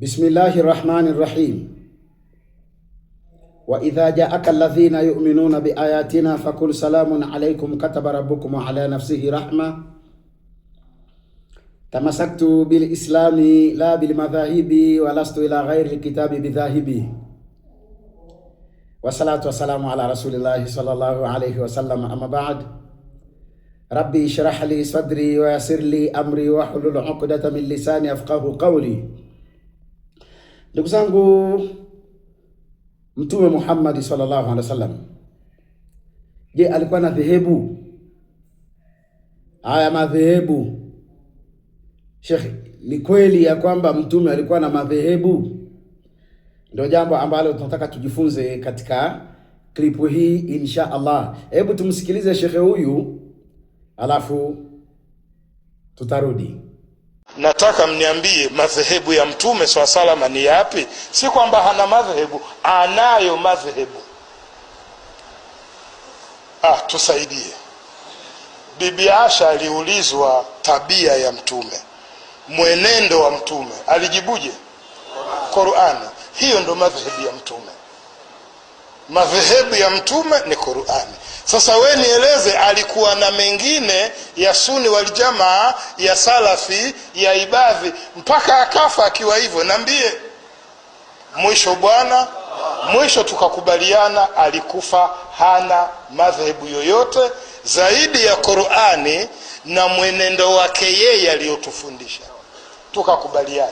Bismillahir Rahmanir Rahim. Wa idha ja'aka alladhina yu'minuna bi ayatina faqul salamun alaykum kataba rabbukum ala nafsihi rahma. Tamasaktu bil islami la bil madhahibi wa lastu ila ghairi kitabi bidhahibi. Wassalatu wassalamu ala rasulillahi sallallahu alayhi wa sallam, amma ba'd. Rabbi shrah li sadri wa yassir li amri wa hlul 'uqdatan min lisani yafqahu qawli. Ndugu zangu, Mtume Muhammad sallallahu alaihi wasallam, je, alikuwa na dhehebu? Haya madhehebu, Sheikh, ni kweli ya kwamba Mtume alikuwa na madhehebu? Ndio jambo ambalo tunataka tujifunze katika klipu hii insha Allah. Hebu tumsikilize Sheikh huyu, alafu tutarudi. Nataka mniambie madhehebu ya Mtume swalla salama ni yapi? Si kwamba hana madhehebu, anayo madhehebu. Tusaidie. Bibi Aisha aliulizwa tabia ya Mtume, mwenendo wa Mtume, alijibuje? Qur'ani. Hiyo ndo madhehebu ya Mtume. Madhehebu ya Mtume ni Qur'ani. Sasa we nieleze, alikuwa na mengine ya Sunni wal Jamaa, ya Salafi, ya Ibadhi mpaka akafa akiwa hivyo? Niambie. Mwisho bwana, mwisho tukakubaliana alikufa hana madhehebu yoyote zaidi ya Qur'ani na mwenendo wake yeye aliyotufundisha. Tukakubaliana.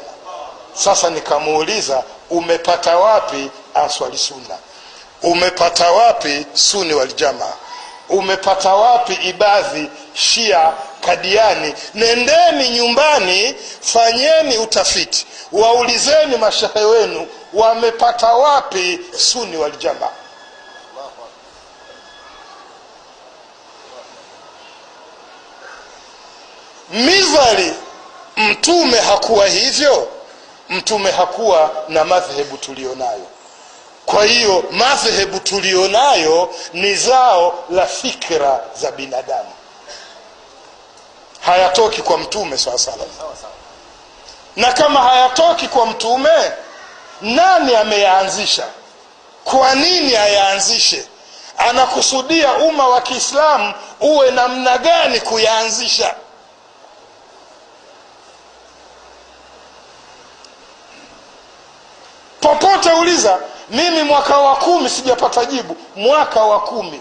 Sasa nikamuuliza, umepata wapi Answari Sunna? Umepata wapi Sunni wal Jamaa? Umepata wapi Ibadhi, Shia, Kadiani? Nendeni nyumbani, fanyeni utafiti, waulizeni mashehe wenu wamepata wapi Sunni wal Jamaa. Mizali Mtume hakuwa hivyo. Mtume hakuwa na madhehebu tulionayo. Kwa hiyo madhehebu tulionayo ni zao la fikra za binadamu, hayatoki kwa Mtume swalla sallam. Na kama hayatoki kwa Mtume, nani ameyaanzisha? Kwa nini ayaanzishe? Anakusudia umma wa Kiislamu uwe namna gani kuyaanzisha? Popote uliza. Mimi mwaka wa 10 sijapata jibu. Mwaka wa 10.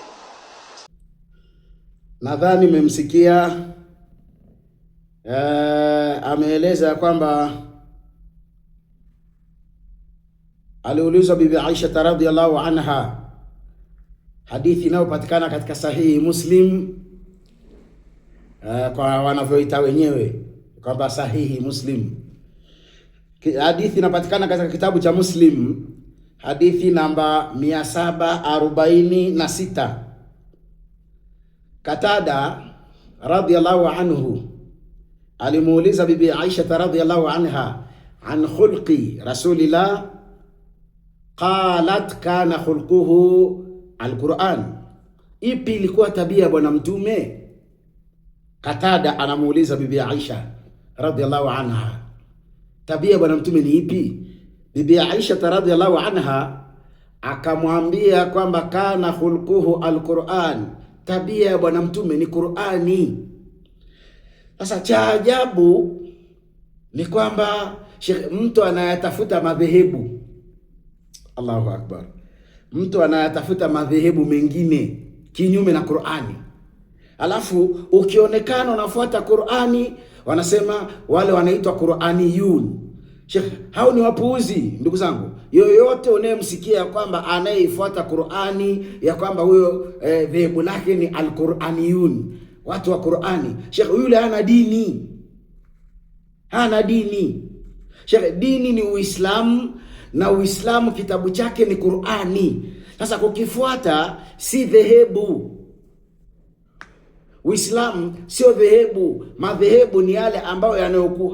Nadhani mmemsikia ameeleza kwamba aliulizwa Bibi Aisha radhiyallahu anha, hadithi inayopatikana katika sahihi Muslim, kwa wanavyoita wenyewe kwamba sahihi Muslim. Hadithi inapatikana katika kitabu cha Muslim, hadithi namba 746. Katada radhiyallahu anhu alimuuliza Bibi Aisha radhiyallahu anha an khulqi Rasulillah, qalat kana khulquhu alquran. Ipi ilikuwa tabia bwana Mtume? Katada anamuuliza Bibi Aisha radhiyallahu anha, tabia bwana Mtume ni ipi? Bibi Aisha radhiyallahu anha akamwambia kwamba kana khulquhu alquran, tabia ya bwana Mtume ni Qur'ani. Sasa cha ajabu ni kwamba mtu anayatafuta madhehebu, Allahu akbar, mtu anayatafuta madhehebu mengine kinyume na Qur'ani, alafu ukionekana unafuata Qur'ani, wanasema wale wanaitwa Qur'aniyun. Sheikh, hao ni wapuuzi ndugu zangu. Yoyote unayemsikia kwamba anayeifuata Qur'ani ya kwamba huyo dhehebu lake ni al-Qur'aniyun, watu wa Qur'ani, Sheikh, yule hana dini. Hana dini. Sheikh, dini ni Uislamu, na Uislamu kitabu chake ni Qur'ani. Sasa kukifuata si dhehebu. Uislamu sio dhehebu. Madhehebu ni yale ambayo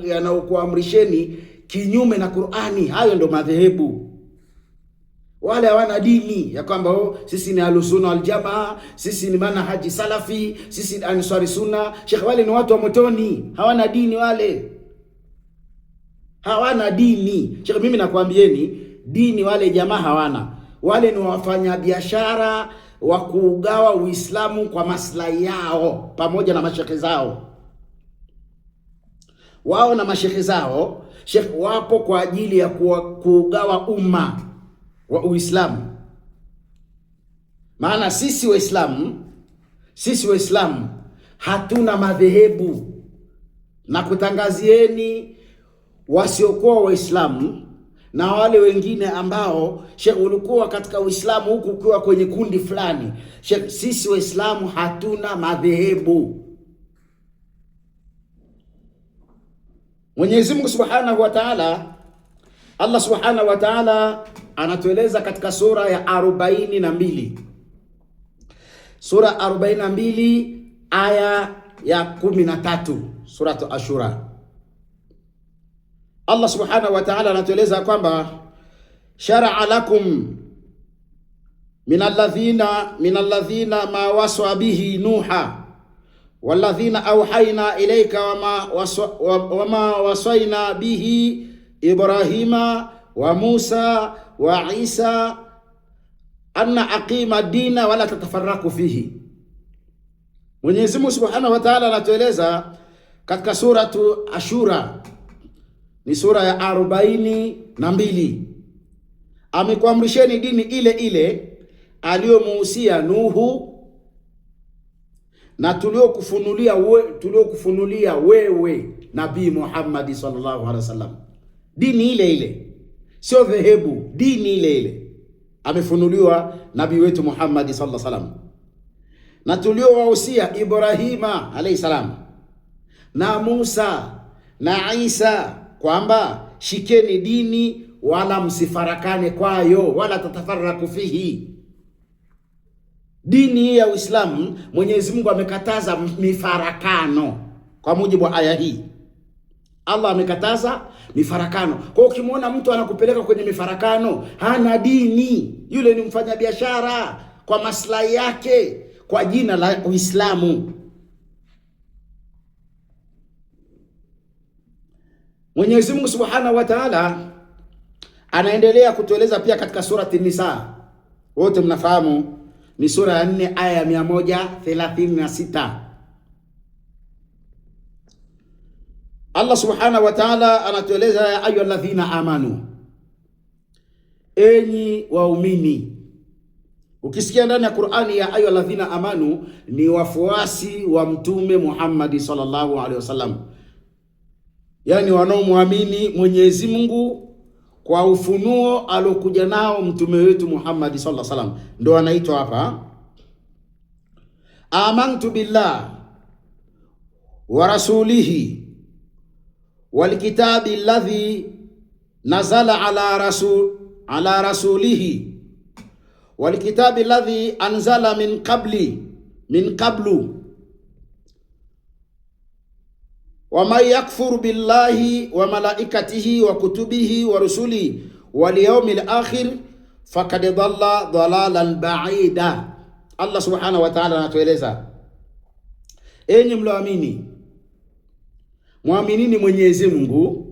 yanayokuamrisheni kinyume na Qur'ani. Hayo ndo madhehebu. Wale hawana dini ya kwamba sisi ni Ahlusunna wal Jamaa, sisi ni manhaji Salafi, sisi ni Answari Sunna. Sheikh, wale ni watu wa motoni, hawana dini wale. hawana dini. Sheikh, mimi nakwambieni dini wale jamaa hawana. Wale ni wafanyabiashara wa kuugawa Uislamu kwa maslahi yao, pamoja na mashekhe zao. Wao na mashekhe zao Sheikh wapo kwa ajili ya kuugawa umma wa Uislamu. Maana sisi Waislamu hatuna madhehebu, na kutangazieni wasiokuwa Waislamu na wale wengine ambao Sheikh ulikuwa katika Uislamu huku ukiwa kwenye kundi fulani. Sheikh, sisi Waislamu hatuna madhehebu. Mwenyezi Mungu Subhanahu wa Ta'ala, Allah Subhanahu wa Ta'ala anatueleza katika sura ya 42. Sura 42 aya ya 13, suratu Ashura. Allah Subhanahu wa Ta'ala anatueleza kwamba shar'a lakum minalladhina ma waswa bihi Nuha walladhina awhayna ilayka wama wasayna bihi Ibrahima wa Musa wa Isa anna aqima dina wala tatafarraku fihi. Mwenyezi Mungu Subhanahu wa Ta'ala anatueleza katika suratu Ashura, ni sura ya 42, amekuamrisheni dini ile ile aliyomuhusia Nuhu na tuliokufunulia wewe Nabii Muhammad sallallahu alaihi wasallam. Dini ile ile, sio dhehebu, dini ile ile amefunuliwa nabii wetu Muhammad sallallahu alaihi wasallam. Na tuliowahusia Ibrahima alayhi salam na Musa na Isa kwamba shikeni dini wala msifarakane kwayo, wala tatafarraku fihi. Dini ya Uislamu Mwenyezi Mungu amekataza mifarakano kwa mujibu wa aya hii. Allah amekataza mifarakano. Kwa ukimwona mtu anakupeleka kwenye mifarakano, hana dini. Yule ni mfanyabiashara kwa maslahi yake kwa jina la Uislamu. Mwenyezi Mungu Subhanahu wa Ta'ala anaendelea kutueleza pia katika surati Nisa. Wote mnafahamu ni sura ya 4 aya ya 136. Allah Subhanahu wa Ta'ala anatueleza ya ayyuhalladhina amanu, enyi waumini. Ukisikia ndani ya Qur'ani ya ayyuhalladhina amanu, ni wafuasi wa Mtume Muhammad sallallahu alaihi wasallam, yani wanaomwamini Mwenyezi Mungu kwa ufunuo alokuja nao mtume wetu Muhammad sallallahu alaihi wasallam, ndio anaitwa hapa amantu billah wa rasulihi wal kitabi alladhi nazala ala rasulihi wal kitabi alladhi anzala min qablu wa man yakfur billahi wa malaikatihi wa kutubihi wa rusulihi wal yawmil akhir faqad dhalla dhalalan ba'ida. Allah Subhanahu wa Ta'ala anatueleza, enyi mloamini, muaminini Mwenyezi Mungu.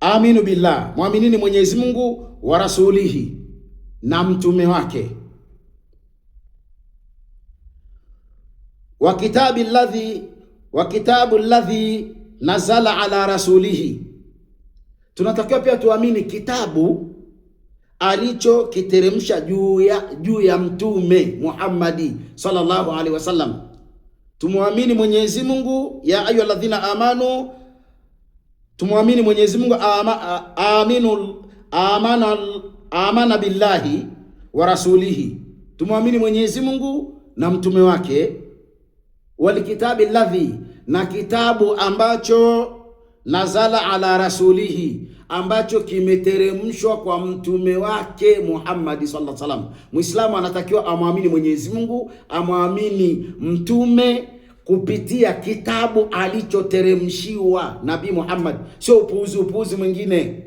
Aminu billah, muaminini Mwenyezi Mungu, wa rasulihi, na mtume wake, wa kitabu alladhi nazala ala rasulihi. Tunatakiwa pia tuamini kitabu alicho kiteremsha juu ya mtume Muhammadi sallallahu alaihi wasallam. Tumwamini Mwenyezi Mungu, ya ayyuhalladhina amanu, tumwamini Mwenyezi Mungu, amana billahi wa rasulihi, tumwamini Mwenyezi Mungu na mtume wake, wal kitabi alladhi, na kitabu ambacho nazala ala rasulihi, ambacho kimeteremshwa kwa mtume wake Muhammad sallallahu alaihi wasallam. Muislamu anatakiwa amwamini Mwenyezi Mungu, amwamini mtume kupitia kitabu alichoteremshiwa Nabii Muhammad, sio upuuzi mwingine.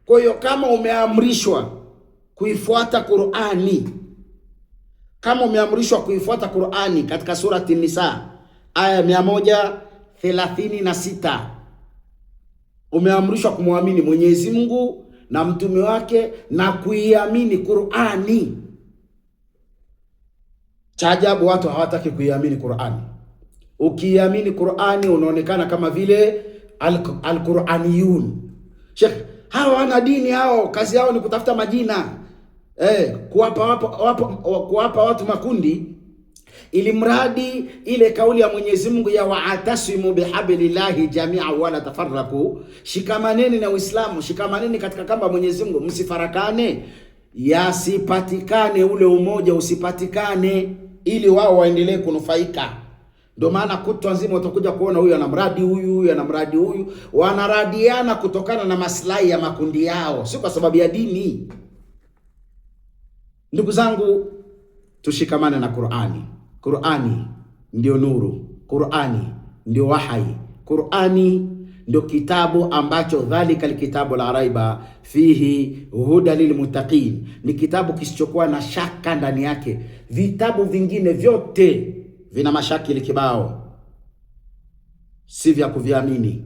Kwa hiyo kama umeamrishwa kuifuata Qur'ani, kama umeamrishwa kuifuata Qur'ani katika surati Nisa aya 136, umeamrishwa kumwamini Mwenyezi Mungu na mtume wake na kuiamini Qur'ani. Cha ajabu watu hawataki kuiamini Qur'ani. Ukiamini Qur'ani unaonekana kama vile al-Qur'aniyun. Sheikh, hawa wana dini hao, kazi yao ni kutafuta majina. Kuwapa watu makundi, ili mradi ile kauli ya Mwenyezi Mungu ya wa'tasimu bihablillahi jami'a wala tafarraku, shikamaneni na Uislamu, shikamaneni katika kamba Mwenyezi Mungu, msifarakane, yasipatikane ule umoja, usipatikane, ili wao waendelee kunufaika. Ndio maana kutwa nzima utakuja kuona huyu anamradi huyu anamradi huyu, wanaradiana kutokana na maslahi ya makundi yao, si kwa sababu ya dini. Ndugu zangu, tushikamane na Qur'ani. Qur'ani ndio nuru, Qur'ani ndio wahai, Qur'ani ndio kitabu ambacho dhalika alkitabu la raiba fihi huda lilmuttaqin, ni kitabu kisichokuwa na shaka ndani yake. Vitabu vingine vyote vina mashakili kibao, si vya kuviamini.